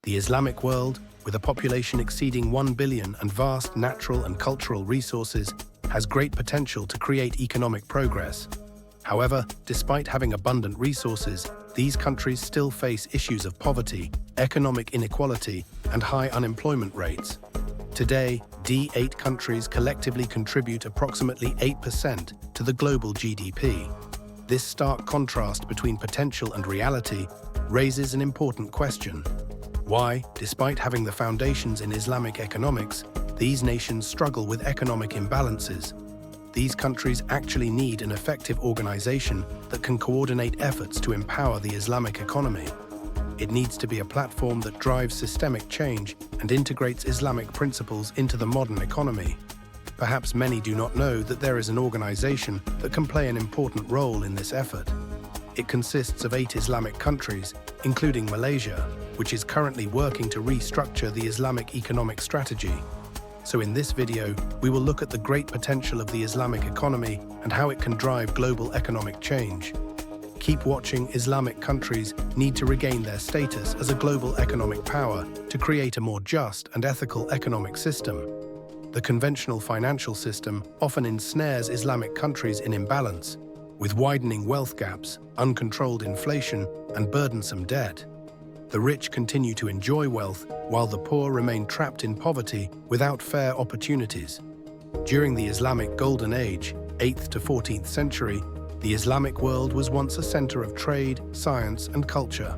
The Islamic world, with a population exceeding 1 billion and vast natural and cultural resources, has great potential to create economic progress. However, despite having abundant resources, these countries still face issues of poverty, economic inequality, and high unemployment rates. Today, D8 countries collectively contribute approximately 8% to the global GDP. This stark contrast between potential and reality raises an important question. Why, despite having the foundations in Islamic economics, these nations struggle with economic imbalances? These countries actually need an effective organization that can coordinate efforts to empower the Islamic economy. It needs to be a platform that drives systemic change and integrates Islamic principles into the modern economy. Perhaps many do not know that there is an organization that can play an important role in this effort. It consists of 8 Islamic countries, including Malaysia, which is currently working to restructure the Islamic economic strategy. So in this video, we will look at the great potential of the Islamic economy and how it can drive global economic change. Keep watching. Islamic countries need to regain their status as a global economic power to create a more just and ethical economic system. The conventional financial system often ensnares Islamic countries in imbalance, with widening wealth gaps, uncontrolled inflation, and burdensome debt. The rich continue to enjoy wealth, while the poor remain trapped in poverty without fair opportunities. During the Islamic Golden Age, 8th to 14th century, the Islamic world was once a center of trade, science, and culture.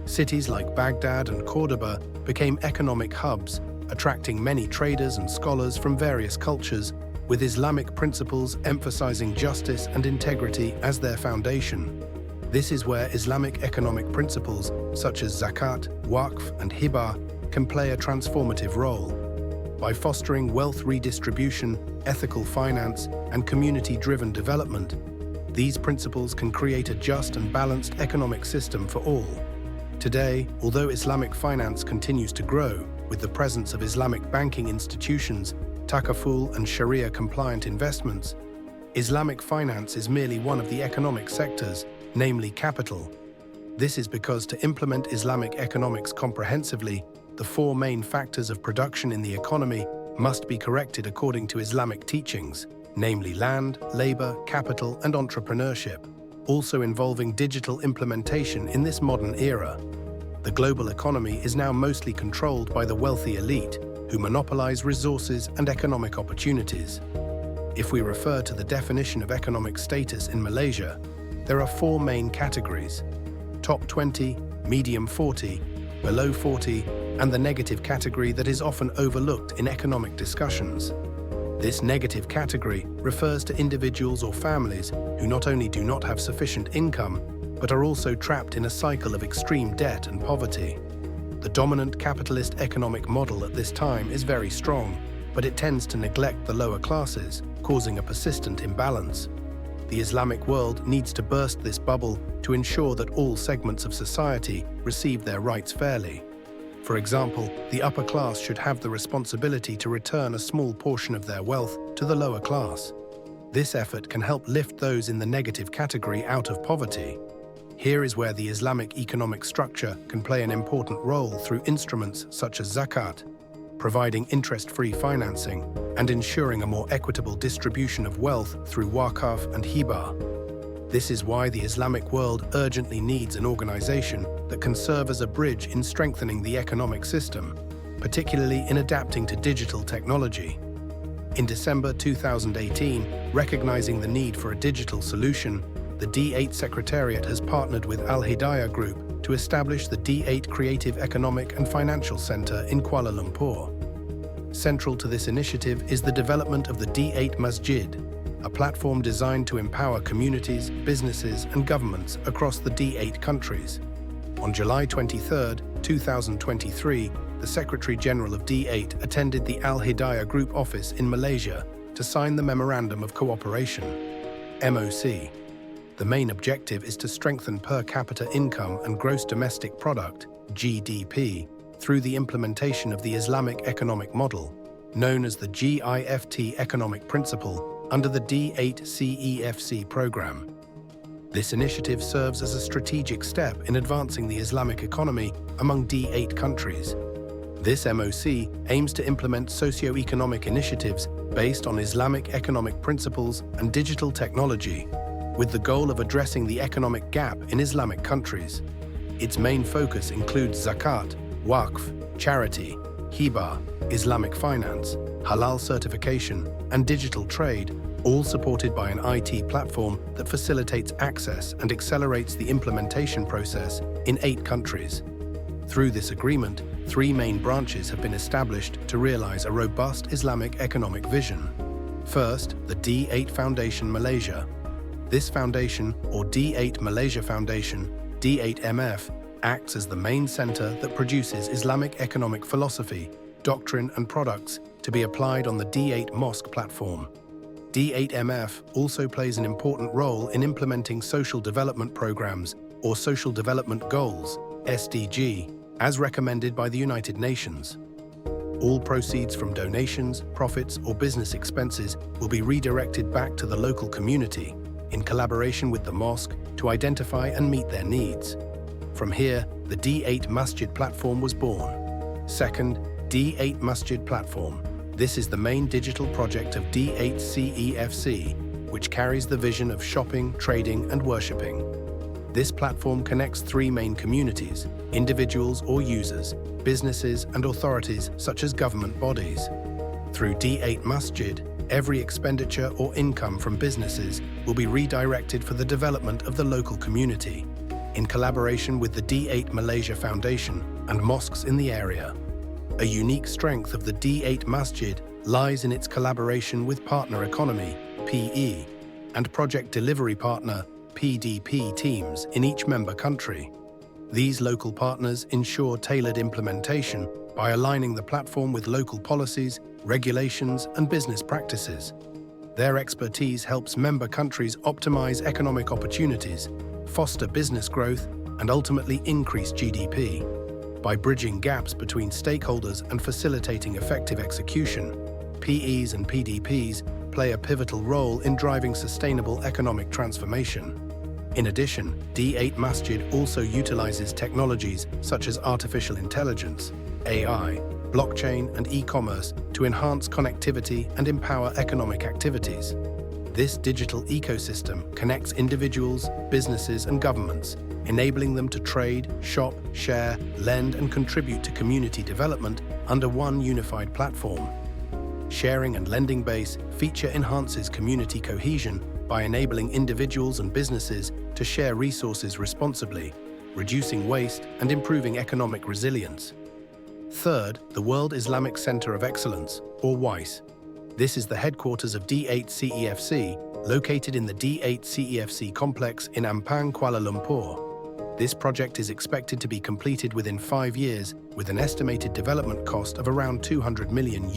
Cities like Baghdad and Cordoba became economic hubs, attracting many traders and scholars from various cultures, with Islamic principles emphasizing justice and integrity as their foundation. This is where Islamic economic principles such as zakat, waqf, and hibah can play a transformative role. By fostering wealth redistribution, ethical finance, and community-driven development, these principles can create a just and balanced economic system for all. Today, although Islamic finance continues to grow, with the presence of Islamic banking institutions, takaful and Sharia-compliant investments, Islamic finance is merely one of the economic sectors, namely capital. This is because to implement Islamic economics comprehensively, the 4 main factors of production in the economy must be corrected according to Islamic teachings, namely land, labor, capital, and entrepreneurship, also involving digital implementation in this modern era. The global economy is now mostly controlled by the wealthy elite, who monopolize resources and economic opportunities. If we refer to the definition of economic status in Malaysia, there are 4 main categories: top 20, medium 40, below 40, and the negative category that is often overlooked in economic discussions. This negative category refers to individuals or families who not only do not have sufficient income, but are also trapped in a cycle of extreme debt and poverty. The dominant capitalist economic model at this time is very strong, but it tends to neglect the lower classes, causing a persistent imbalance. The Islamic world needs to burst this bubble to ensure that all segments of society receive their rights fairly. For example, the upper class should have the responsibility to return a small portion of their wealth to the lower class. This effort can help lift those in the negative category out of poverty. Here is where the Islamic economic structure can play an important role through instruments such as zakat, providing interest-free financing, and ensuring a more equitable distribution of wealth through waqf and hibah. This is why the Islamic world urgently needs an organization that can serve as a bridge in strengthening the economic system, particularly in adapting to digital technology. In December 2018, recognizing the need for a digital solution, the D8 Secretariat has partnered with Al Hidayah Group to establish the D8 Creative Economic and Financial Center in Kuala Lumpur. Central to this initiative is the development of the D8 Masjid, a platform designed to empower communities, businesses, and governments across the D8 countries. On July 23, 2023, the Secretary-General of D8 attended the Al Hidayah Group office in Malaysia to sign the Memorandum of Cooperation, MOC. The main objective is to strengthen per capita income and gross domestic product, GDP, through the implementation of the Islamic economic model, known as the GIFT economic principle, under the D8 CEFC program. This initiative serves as a strategic step in advancing the Islamic economy among D8 countries. This MOC aims to implement socio-economic initiatives based on Islamic economic principles and digital technology, with the goal of addressing the economic gap in Islamic countries. Its main focus includes zakat, waqf, charity, hiba, Islamic finance, halal certification, and digital trade, all supported by an IT platform that facilitates access and accelerates the implementation process in 8 countries. Through this agreement, 3 main branches have been established to realize a robust Islamic economic vision. First, the D8 Foundation Malaysia. This foundation, or D8 Malaysia Foundation, D8MF, acts as the main center that produces Islamic economic philosophy, doctrine, and products to be applied on the D8 Mosque platform. D8MF also plays an important role in implementing social development programs, or Social Development Goals, SDG, as recommended by the United Nations. All proceeds from donations, profits, or business expenses will be redirected back to the local community, in collaboration with the mosque, to identify and meet their needs. From here, the D8 Masjid platform was born. Second, D8 Masjid platform. This is the main digital project of D8 CEFC, which carries the vision of shopping, trading, and worshipping. This platform connects 3 main communities: individuals or users, businesses, and authorities such as government bodies. Through D8 Masjid, every expenditure or income from businesses will be redirected for the development of the local community, in collaboration with the D8 Malaysia Foundation and mosques in the area. A unique strength of the D8 Masjid lies in its collaboration with Partner Economy, PE, and Project Delivery Partner, PDP teams in each member country. These local partners ensure tailored implementation by aligning the platform with local policies, regulations, and business practices. Their expertise helps member countries optimize economic opportunities, foster business growth, and ultimately increase GDP. By bridging gaps between stakeholders and facilitating effective execution, PEs and PDPs play a pivotal role in driving sustainable economic transformation. In addition, D8 Masjid also utilizes technologies such as artificial intelligence, AI, blockchain, and e-commerce to enhance connectivity and empower economic activities. This digital ecosystem connects individuals, businesses, and governments, enabling them to trade, shop, share, lend, and contribute to community development under one unified platform. Sharing and lending base feature enhances community cohesion by enabling individuals and businesses to share resources responsibly, reducing waste and improving economic resilience. Third, the World Islamic Center of Excellence, or WICE. This is the headquarters of D8 CEFC, located in the D8 CEFC complex in Ampang, Kuala Lumpur. This project is expected to be completed within 5 years, with an estimated development cost of around $200 million.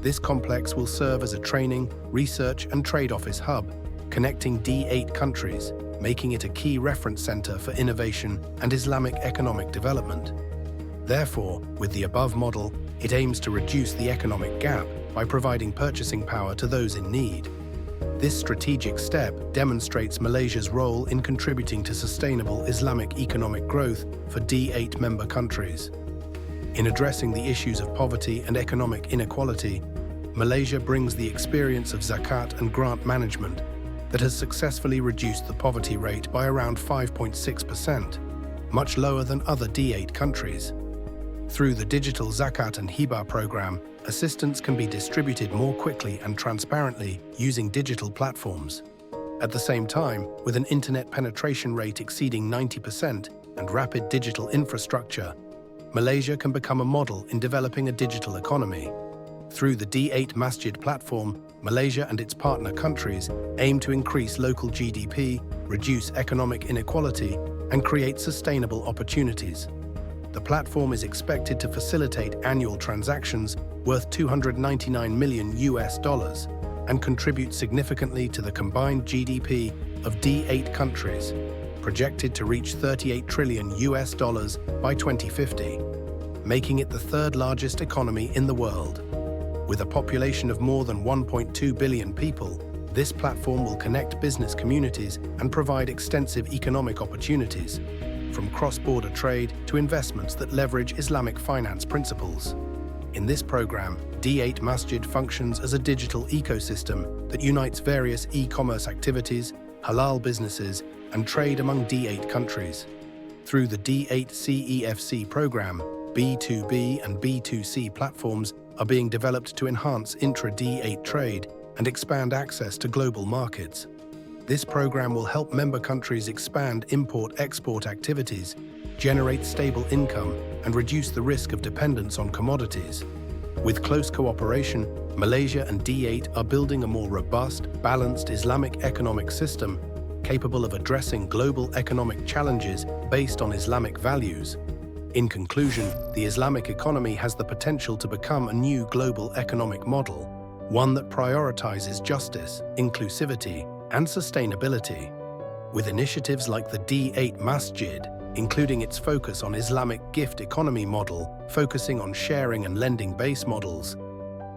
This complex will serve as a training, research, and trade office hub, connecting D8 countries, making it a key reference center for innovation and Islamic economic development. Therefore, with the above model, it aims to reduce the economic gap by providing purchasing power to those in need. This strategic step demonstrates Malaysia's role in contributing to sustainable Islamic economic growth for D8 member countries. In addressing the issues of poverty and economic inequality, Malaysia brings the experience of zakat and grant management that has successfully reduced the poverty rate by around 5.6%, much lower than other D8 countries. Through the digital zakat and hiba program, assistance can be distributed more quickly and transparently using digital platforms. At the same time, with an internet penetration rate exceeding 90% and rapid digital infrastructure, Malaysia can become a model in developing a digital economy. Through the D8 Masjid platform, Malaysia and its partner countries aim to increase local GDP, reduce economic inequality, and create sustainable opportunities. The platform is expected to facilitate annual transactions worth $299 million and contribute significantly to the combined GDP of D8 countries, projected to reach $38 trillion by 2050, making it the 3rd largest economy in the world. With a population of more than 1.2 billion people, This platform will connect business communities and provide extensive economic opportunities, from cross-border trade to investments that leverage Islamic finance principles. In this program, D8 Masjid functions as a digital ecosystem that unites various e-commerce activities, halal businesses, and trade among D8 countries. Through the D8 CEFC program, B2B and B2C platforms are being developed to enhance intra-D8 trade and expand access to global markets. This program will help member countries expand import-export activities, generate stable income, and reduce the risk of dependence on commodities. With close cooperation, Malaysia and D8 are building a more robust, balanced Islamic economic system capable of addressing global economic challenges based on Islamic values. In conclusion, the Islamic economy has the potential to become a new global economic model, one that prioritizes justice, inclusivity, and sustainability. With initiatives like the D8 Masjid, including its focus on Islamic Gift Economy model, focusing on sharing and lending base models,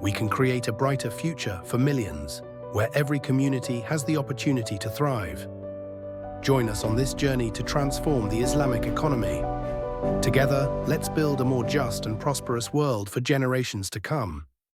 we can create a brighter future for millions, where every community has the opportunity to thrive. Join us on this journey to transform the Islamic economy. Together, let's build a more just and prosperous world for generations to come.